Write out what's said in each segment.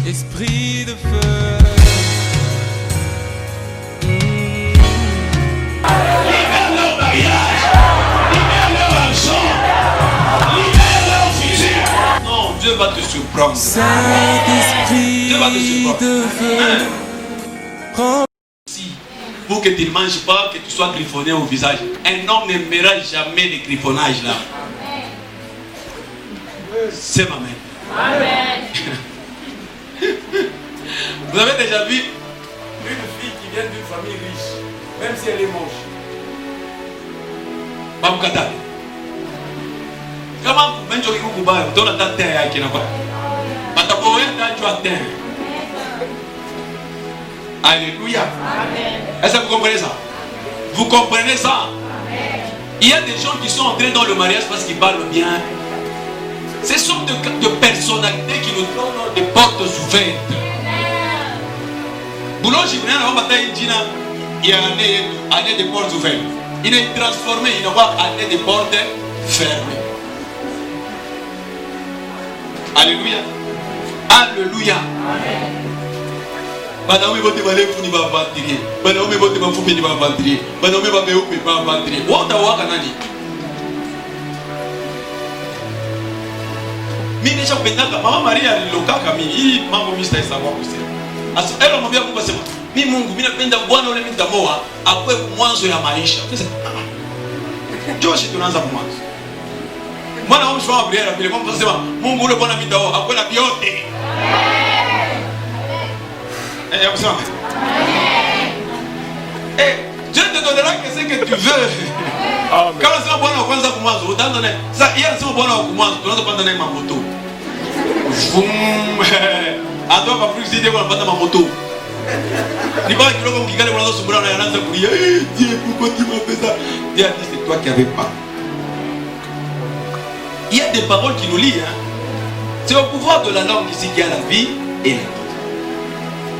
Esprit de feu. Libère leur mariage. Libère leur argent. Libère leur fusil. Non, Dieu va te surprendre. Saint-Esprit Dieu va te surprendre. de feu. Pour que tu ne manges pas, que tu sois griffonné au visage. Un homme n'aimera jamais le griffonnage là. C'est ma mère. Amen. Vous avez déjà vu une fille qui vient d'une famille riche, même si elle est moche. Babukata. Comment vous mettez au Kuba, dans la terre qui n'a pas. Alléluia. Est-ce que vous comprenez ça? Vous comprenez ça? Amen. Il y a des gens qui sont entrés dans le mariage parce qu'ils parlent bien. Ce sont de personnalités qui nous donnent des portes ouvertes. Boulanger, il y a année de portes ouvertes. Il est transformé, il n'y a pas année de portes fermées. Alléluia. Alléluia. Amen. Madame, vous allez vous dire aventurier. Madame, vous allez vous dire aventurier. Madame, vous allez vous dire aventurier. What the work anani? Mimi déjà pendaka maman Maria alilokaka mimi. Hii mambo mimi sitaisahau kusema. Asa elo mwambia Mungu asema, mimi Mungu mimi napenda Bwana ule mimi nitamoa akwe mwanzo ya maisha. Sasa Joshi tunaanza mwanzo. Bwana wangu shwa Gabriel vile Mungu anasema Mungu ule Bwana mimi nitaoa akwe na vyote. Dieu te donnera que ce que tu veux. Amen. Quand c'est bon on kwanza kumwanzo utandane. Sasa yeye anasema bwana wa kumwanzo tunaanza kupanda naye mamoto. Atoa kwa free city kwa kupanda mamoto. Ni pas kidogo mkikale unaanza sumbura na anaanza kulia. Dieu pourquoi tu m'as fait ça? Dieu a dit c'est toi qui avais pas. Il y a des paroles qui nous lient hein. C'est au pouvoir de la langue ici qu'il y a la vie et la mort.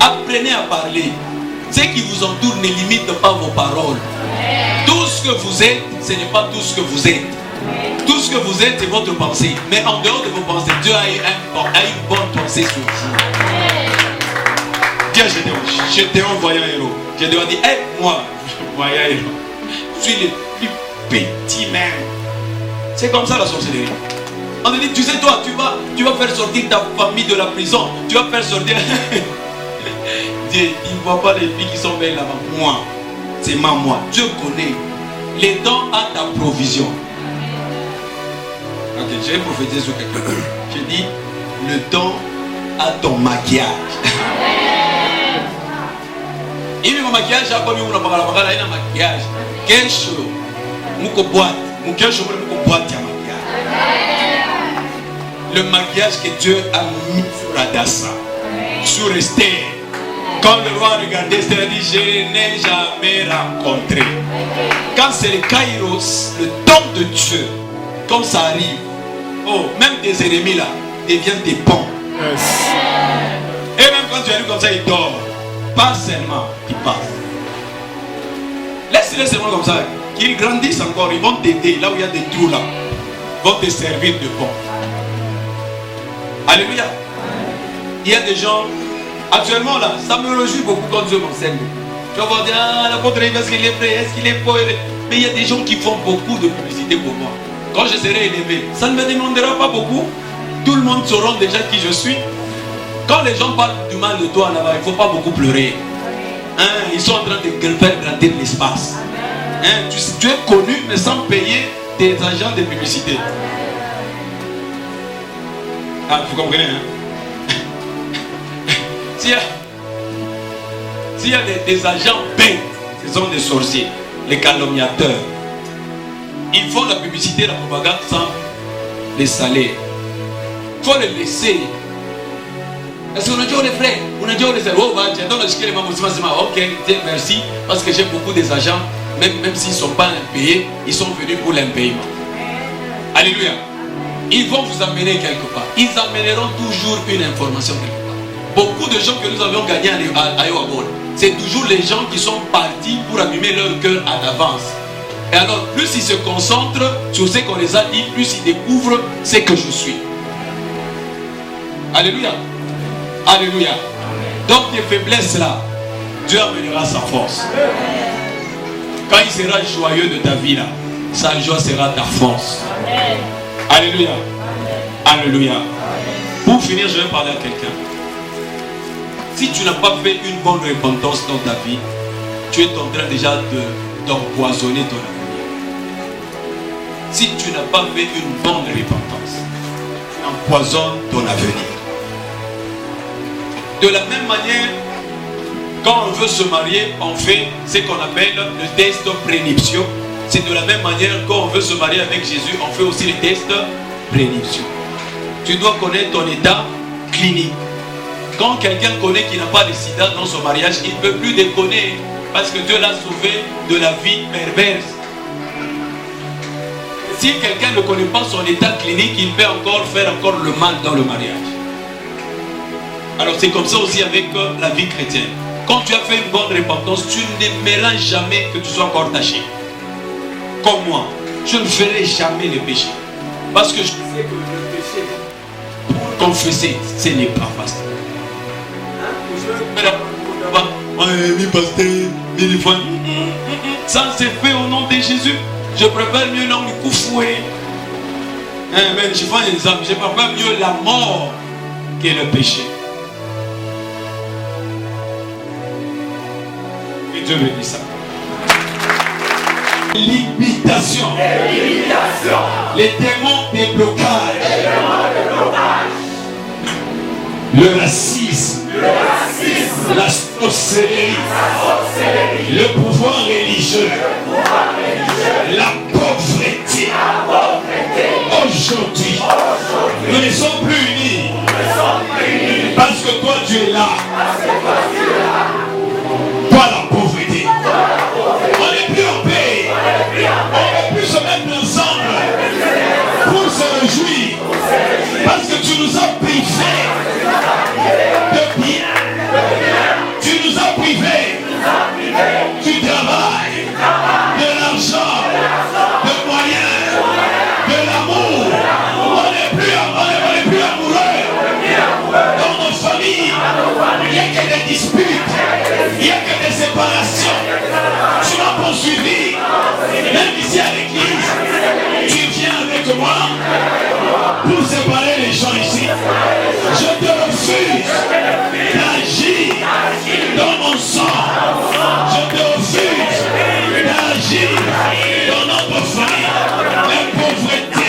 Apprenez à parler. Ce qui vous entoure ne limite pas vos paroles. Tout ce que vous êtes, ce n'est pas tout ce que vous êtes. Tout ce que vous êtes, c'est votre pensée. Mais en dehors de vos pensées, Dieu a une bonne pensée sur vous. Dieu, je t'ai envoyé un héros. Je dois dire, hey, moi, voyant héros. Je suis le plus petit même. C'est comme ça la sorcellerie. On te dit, tu sais, toi, tu vas faire sortir ta famille de la prison. Tu vas faire sortir. Dieu, il ne voit pas les filles qui sont belles là-bas. Moi, c'est moi. Dieu connaît. Les dons à ta provision. Ok, je vais prophétiser sur quelqu'un. Je dis, le don à ton maquillage. Il y a un maquillage, il y a un maquillage. Kesho, muko boîte. Kesho, muko boîte, le maquillage que Dieu a mis sur Adassa, sur Esther. Quand le roi regardait Esther, il dit, je n'ai jamais rencontré. Quand c'est le Kairos, le temps de Dieu, comme ça arrive, oh, même tes ennemis là deviennent des ponts. Yes. Et même quand tu arrives comme ça, il dort. Pas seulement, il passe. Laisse-les seulement comme ça, qu'ils grandissent encore, ils vont t'aider là où il y a des trous là. Ils vont te servir de pont. Alléluia. Il y a des gens, actuellement là, ça me réjouit beaucoup quand Dieu m'enseigne. Tu vas voir dire, ah, la contre-église, est-ce qu'il est prêt, est-ce qu'il est pauvre? Mais il y a des gens qui font beaucoup de publicité pour moi. Quand je serai élevé, ça ne me demandera pas beaucoup. Tout le monde saura déjà qui je suis. Quand les gens parlent du mal de toi là-bas, il ne faut pas beaucoup pleurer. Hein, ils sont en train de faire grandir l'espace. Hein, tu es connu mais sans payer tes agents de publicité. Ah, vous comprenez, hein? S'il y a des agents bêtes, ce sont des sorciers, les calomniateurs. Ils font la publicité, la propagande sans les salaires. Il faut les laisser. Est-ce qu'on a dit les frères? On a dit les frères. Oh, bah, ok, merci. Parce que j'ai beaucoup des agents, même s'ils ne sont pas impayés, ils sont venus pour l'impayement. Alléluia. Ils vont vous amener quelque part. Ils amèneront toujours une information quelque part. Beaucoup de gens que nous avions gagnés à Yoabol, c'est toujours les gens qui sont partis pour abîmer leur cœur à l'avance. Et alors, plus ils se concentrent sur ce qu'on les a dit, plus ils découvrent ce que je suis. Alléluia. Alléluia. Donc tes faiblesses là, Dieu amènera sa force. Quand il sera joyeux de ta vie là, sa joie sera ta force. Alléluia. Alléluia. Pour finir, je vais parler à quelqu'un. Si tu n'as pas fait une bonne repentance dans ta vie, tu es en train déjà d'empoisonner ton avenir. Si tu n'as pas fait une bonne repentance, tu empoisonnes ton avenir. De la même manière, quand on veut se marier, on fait ce qu'on appelle le test prénuptiaux. C'est de la même manière, quand on veut se marier avec Jésus, on fait aussi le test prénuptiaux. Tu dois connaître ton état clinique. Quand quelqu'un connaît qu'il n'a pas de sida dans son mariage, il ne peut plus déconner parce que Dieu l'a sauvé de la vie perverse. Si quelqu'un ne connaît pas son état clinique, il peut encore faire le mal dans le mariage. Alors c'est comme ça aussi avec la vie chrétienne. Quand tu as fait une bonne repentance, tu n'aimeras jamais que tu sois encore taché. Comme moi, je ne ferai jamais le péché. Parce que je sais que le péché, pour confesser, ce n'est pas facile. Ça c'est fait au nom de Jésus. Je préfère mieux non le coup fouet. Mais je prends un exemple. Je préfère mieux la mort que le péché. Et Dieu me dit ça. Limitation. Les démons des blocages. Le racisme. La sorcellerie. Le pouvoir religieux. La pauvreté. Aujourd'hui, nous ne sommes plus unis. Parce que toi tu es là. Toi la pauvreté. On n'est plus en paix. On ne peut plus se mettre ensemble pour se réjouir. Parce que tu nous as privés de bien. Tu nous as privés du travail, de l'argent, de moyens, de l'amour. On n'est plus amoureux. Dans nos familles, il n'y a que des disputes, il n'y a que des séparations. Tu m'as poursuivi, même ici à l'église. Tu viens avec moi pour séparer les gens ici. Je te refuse d'agir dans mon sang. Je te refuse d'agir dans notre famille. La pauvreté,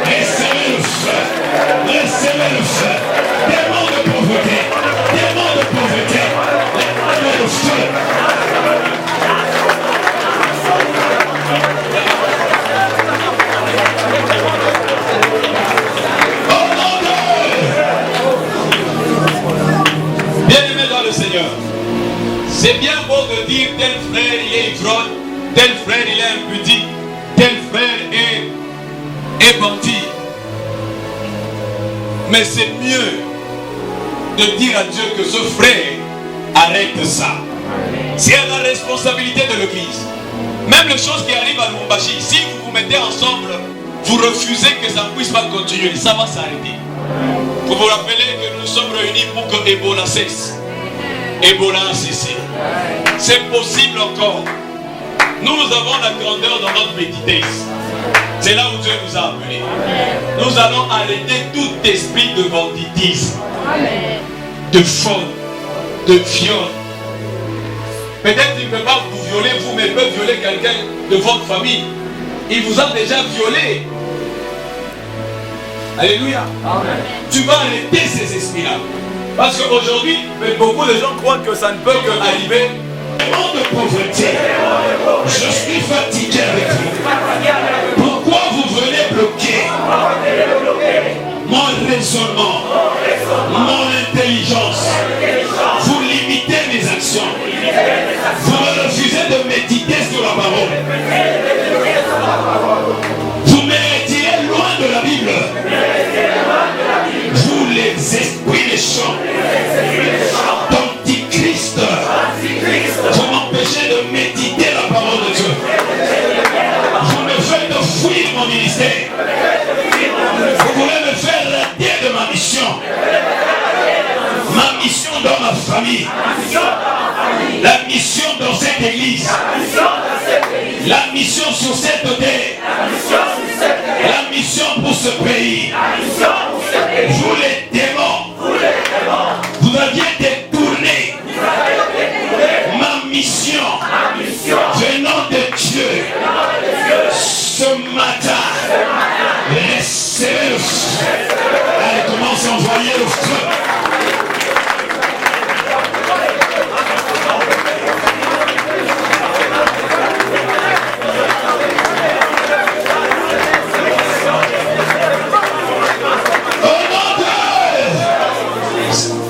recevez le feu. Recevez le feu. Démon de pauvreté. Démon de pauvreté. Recevez le feu. Bien-aimé dans le Seigneur, c'est bien beau de dire tel frère il est ivrogne, tel frère il est impudique, tel frère est bandit. Mais c'est mieux de dire à Dieu que ce frère arrête ça. C'est la responsabilité de l'église. Même les choses qui arrivent à Lubumbashi, si vous vous mettez ensemble, vous refusez que ça ne puisse pas continuer, ça va s'arrêter. Vous vous rappelez que nous sommes réunis pour que Ebola cesse. Ebola a cessé. C'est possible encore. Nous avons la grandeur dans notre petitesse. C'est là où Dieu nous a appelés. Nous allons arrêter tout esprit de banditisme, de faute, de viol. Peut-être qu'il ne peut pas vous violer vous, mais il peut violer quelqu'un de votre famille. Il vous a déjà violé. Alléluia. Amen. Tu vas arrêter ces esprits-là. Parce qu'aujourd'hui, beaucoup de gens croient que ça ne peut qu'arriver. Démon de pauvreté. Je suis fatigué avec vous. Pourquoi vous venez bloquer mon raisonnement, mon intelligence? Vous limitez mes actions. Vous me refusez de méditer sur la parole. Vous me retirez loin de la Bible. Vous les esprits méchants d'Antichrist, vous m'empêchez de méditer la parole de Dieu. briser. Vous pouvez me faire rater de ma mission. Ma mission dans ma famille. La mission dans cette église. La mission sur cette terre. La mission pour ce pays. Vous les démons. Vous aviez détourné ma mission venant de Dieu. Ce matin, recevez le feu. Allez, commencez à envoyer le feu.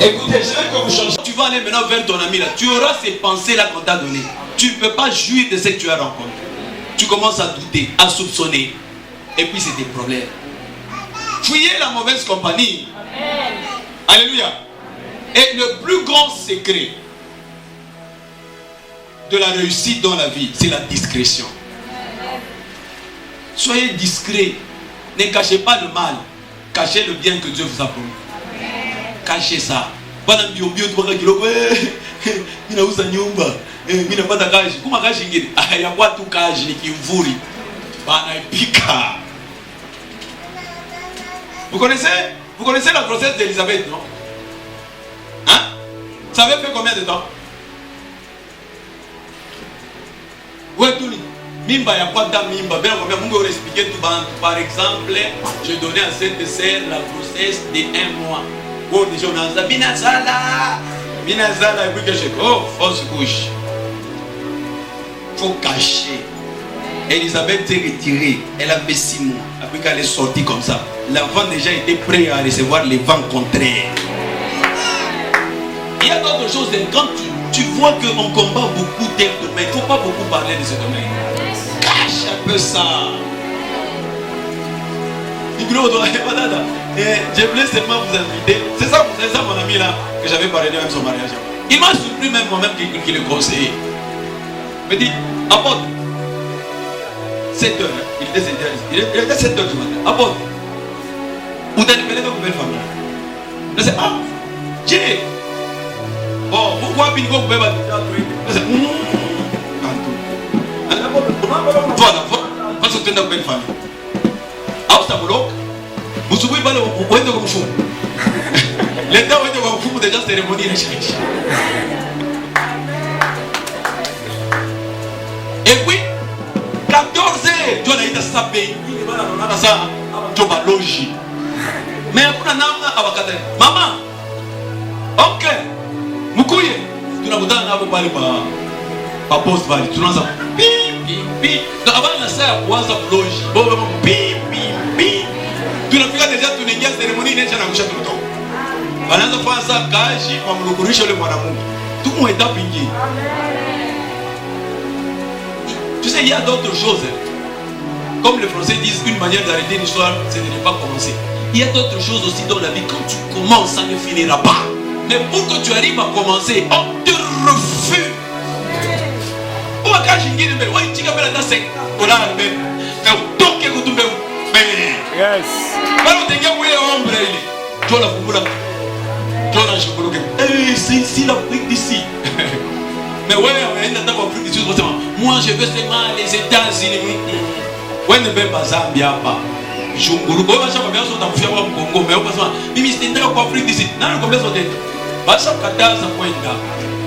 Écoutez, je vais comme changer. Tu vas aller maintenant vers ton ami là. Tu auras ces pensées là qu'on t'a données. Tu ne peux pas jouir de ce que tu as rencontré. Tu commences à douter, à soupçonner. Et puis c'est des problèmes. Fuyez la mauvaise compagnie. Amen. Alléluia. Et le plus grand secret de la réussite dans la vie, c'est la discrétion. Soyez discret. Ne cachez pas le mal. Cachez le bien que Dieu vous a promis. Cachez ça. Bana mbio mbio tubaka kiloko mina uza nyumba mina pata kaji kuma kaji ngine ya kwa tu kaji ni kimvuri bana ipika. Vous connaissez la grossesse d'Elisabeth, non? Hein? Ça avait fait combien de temps? Ouais, tout mimba ya kwa ta mimba bien combien Mungu aurait expliqué tout bantu. Par exemple, je donnais à cette sœur la grossesse de 1 mois. Oh, déjà on a dit Binazala, et puis que je oh, fausse couche. Faut cacher. Elisabeth s'est retirée, elle avait 6 mois. Après qu'elle est sortie comme ça, l'enfant déjà était prêt à recevoir les vents contraires. Il y a d'autres choses, quand tu vois qu'on combat beaucoup tel domaine, il ne faut pas beaucoup parler de ce domaine. Cache un peu ça. Je voulais seulement vous inviter. C'est ça mon ami là que j'avais parlé de même son mariage. Il m'a surpris même moi-même qu'il le conseillait. Il me dit, apôtre, 7 heures, il était 7 heures du matin. Apôtre, vous avez appelé votre belle famille. Je dis, ah, Dieu. Bon, pourquoi puis vous pouvez pas dire voilà, parce que tu as une belle famille. Alors, ça vous vous souvenez pas où est-ce que vous faites? L'état où est-ce que vous faites déjà cérémonie de chrétien. Et puis, 14 heures, tu as dit ça paye. Tu as ça, tu vas loger. Mais après, maman, ok, Moukouye, tu n'as pas parlé par poste valide. Tu n'as pas pi. Avant la salle, tu as ça loger. Bon, pi. Tu n'as pas déjà tu n'as cérémonie n'est pas couché tout le temps. Voilà ça fait ça kaji kwa mlukurisho le mwana Mungu. Tout le monde est tapingé. Tu sais il y a d'autres choses. Comme les Français disent une manière d'arrêter une histoire c'est de ne pas commencer. Il y a d'autres choses aussi dans la vie quand tu commences ça ne finira pas. Mais pour que tu arrives à commencer, on te refuse. Ou à kaji ngine mais ouais tu capes la 5 dollars mais donc que tu me yes. Quand tu es hombre, tu as la foule. Tu as la chocolat. C'est ici l'Afrique d'ici. Mais ouais, l'Afrique d'ici. Moi, je veux seulement les États-Unis. Ouais, ne veux pas Zambia. Junguru. Moi, je veux bien sur ta fille au Congo. Mais on passe. Mais c'est une Afrique d'ici. Non, combien sont des. Bah, ça kata ça pointa.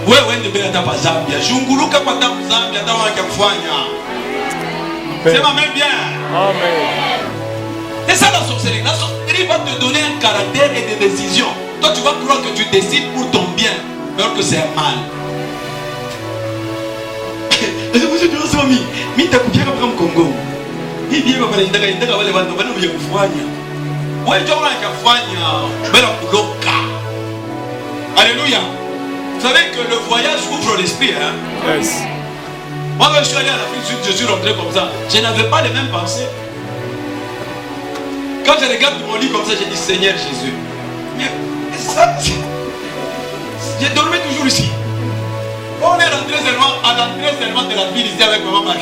Ouais, ne veux pas Zambia. Junguru ka kwata Zambia, ta wa kafanya. C'est ma main bien. Amen. C'est ça la sorcellerie. La sorcellerie va te donner un caractère et des décisions. Toi tu vas croire que tu décides pour ton bien, alors que c'est un mal. Alléluia. Vous savez que le voyage ouvre l'esprit. Hein? Yes. Moi quand je suis allé à l'Afrique du Sud, je suis rentré comme ça. Je n'avais pas les mêmes pensées. Quand je regarde mon lit comme ça, je dis Seigneur Jésus. Mais ça, je dormais toujours ici. On est rentré seulement à l'entrée seulement de la ville ici avec maman Marie.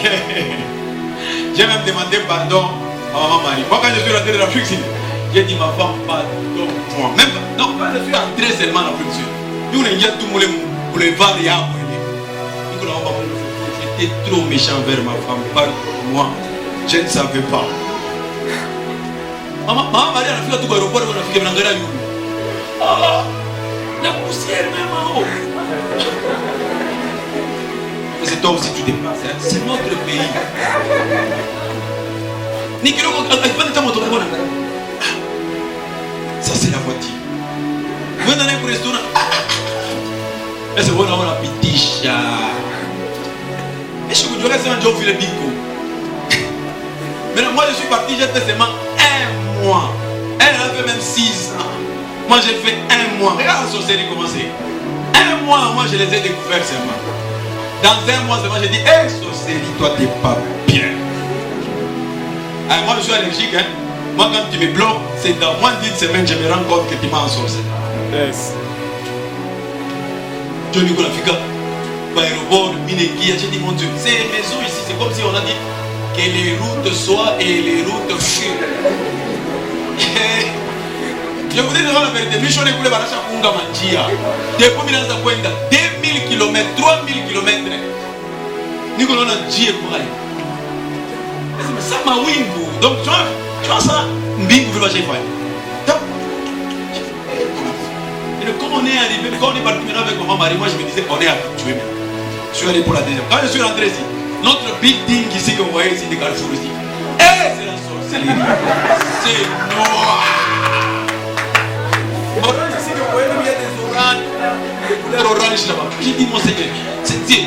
J'ai même demandé pardon maman Marie. Moi, quand je suis rentré dans l'Afrique, j'ai dit, ma femme, pardonne-moi. Même, non, quand je suis entré seulement en Afrique, nous, on a dit tout le monde pour les variables. J'étais trop méchant vers ma femme, pardonne-moi. Je ne savais pas. Maman Marie, elle a fait tout l'aéroport, elle a fait que je ah, la poussière même en haut. C'est toi aussi tu dépasses. C'est notre pays. Ça c'est la voiture. Vous venez dans un restaurant. C'est bon, on a petit chat. Et je vous dirais c'est un job le bico. Maintenant moi je suis parti, j'ai fait seulement 1 mois. Elle a fait même 6 ans. Moi j'ai fait 1 mois. Regarde la sorcellerie commencer. 1 mois, moi je les ai découverts seulement. Dans 1 mois seulement, j'ai dit, hé sorcellerie, toi t'es pas bien. Alors, moi je suis allergique, hein. Moi quand tu me bloques, c'est dans moins d'1 semaine, je me rends compte que tu m'as ensorcelé. Yes. Johnny Golafika, l'aéroport, Minegi, j'ai dit mon Dieu, ces maisons ici, c'est comme si on a dit que les routes soient et les routes fuient. Je vous dis devant la vérité, Michel Ekoule Baracha Kunga Manjia. Depuis Milanza Kwenda, 2000 km, 3000 km. Nicolas a dit quoi? Ça m'a wingu. Donc tu vois ça, Mbingu veut pas chez toi. Et comme on est arrivé, quand on est parti maintenant avec maman Marie, moi je me disais qu'on est habitué. Je suis allé pour la deuxième. Quand je suis rentré ici, notre building ici que vous voyez ici, des Carrefour ici. Eh, c'est la sorcellerie. C'est noir. Orange ici que vous voyez, il y a des oranges, des couleurs oranges là-bas. J'ai dit mon Seigneur, c'est Dieu.